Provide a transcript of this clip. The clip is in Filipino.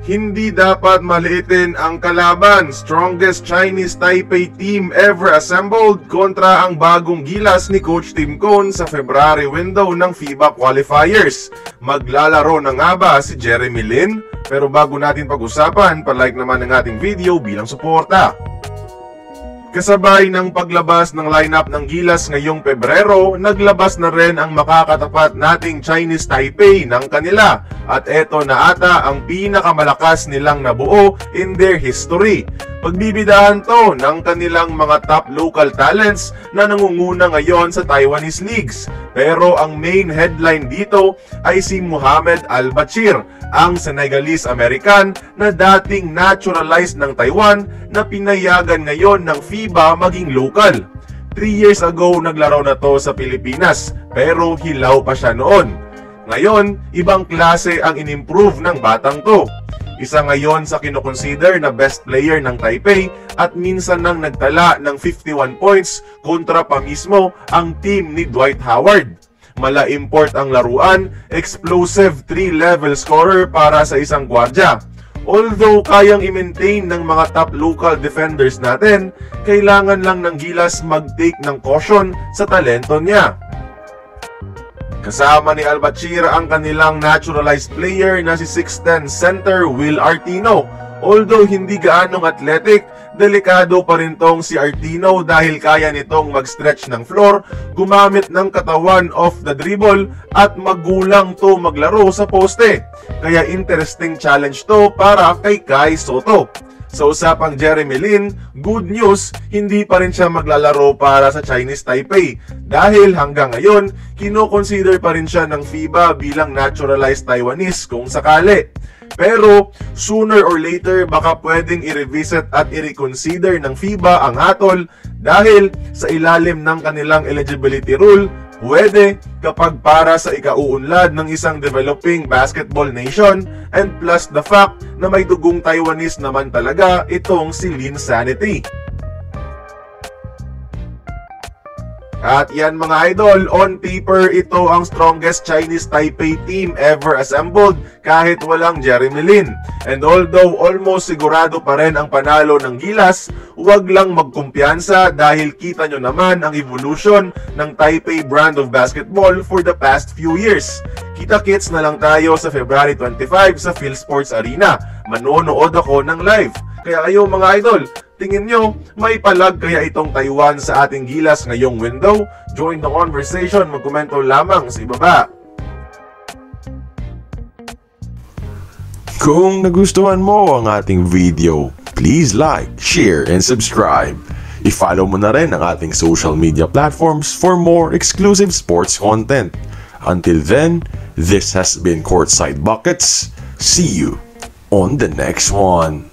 Hindi dapat maliitin ang kalaban. Strongest Chinese Taipei team ever assembled kontra ang bagong gilas ni Coach Tim Cone sa February window ng FIBA qualifiers. Maglalaro na nga ba si Jeremy Lin? Pero bago natin pag-usapan, palike naman ang ating video bilang suporta. Kasabay ng paglabas ng lineup ng Gilas ngayong Pebrero, naglabas na rin ang makakatapat nating Chinese Taipei ng kanila. At eto na ata ang pinakamalakas nilang nabuo in their history. Pagbibidahan to ng kanilang mga top local talents na nangunguna ngayon sa Taiwanese leagues. Pero ang main headline dito ay si Mohamed Al-Bachir, ang Senegalese-American na dating naturalized ng Taiwan na pinayagan ngayon ng FIBA maging local. 3 years ago naglaro na to sa Pilipinas pero hilaw pa siya noon. Ngayon, ibang klase ang inimprove ng batang to. Isa ngayon sa kinoconsider na best player ng Taipei at minsan nang nagtala ng 51 points kontra pa mismo ang team ni Dwight Howard. Mala-import ang laruan, explosive 3-level scorer para sa isang gwardya. Although kayang i-maintain ng mga top local defenders natin, kailangan lang ng Gilas mag-take ng caution sa talento niya. Kasama ni Al-Bachir ang kanilang naturalized player na si 6'10 center Will Artino. Although hindi gaanong athletic, delikado pa rin tong si Artino dahil kaya nitong mag-stretch ng floor, gumamit ng katawan off the dribble at magulang to maglaro sa poste. Kaya interesting challenge to para kay Kai Sotto. Sa usapang Jeremy Lin, good news, hindi pa rin siya maglalaro para sa Chinese Taipei dahil hanggang ngayon, kino-consider pa rin siya ng FIBA bilang naturalized Taiwanese kung sakali. Pero sooner or later baka pwedeng i-revisit at i-reconsider ng FIBA ang hatol dahil sa ilalim ng kanilang eligibility rule, pwede kapag para sa ikauunlad ng isang developing basketball nation and plus the fact na may dugong Taiwanese naman talaga itong si Linsanity. At yan mga idol, on paper ito ang strongest Chinese Taipei team ever assembled kahit walang Jeremy Lin. And although almost sigurado pa rin ang panalo ng Gilas, huwag lang magkumpiyansa dahil kita nyo naman ang evolution ng Taipei brand of basketball for the past few years. Kita-kits na lang tayo sa February 25 sa PhilSports Arena. Manonood ako ng live. Kaya kayo mga idol, tingin nyo, may palag kaya itong Taiwan sa ating Gilas ngayong window? Join the conversation, magkomento lamang sa ibaba. Kung nagustuhan mo ang ating video, please like, share, and subscribe. I-follow mo na rin ang ating social media platforms for more exclusive sports content. Until then, this has been Courtside Buckets. See you on the next one.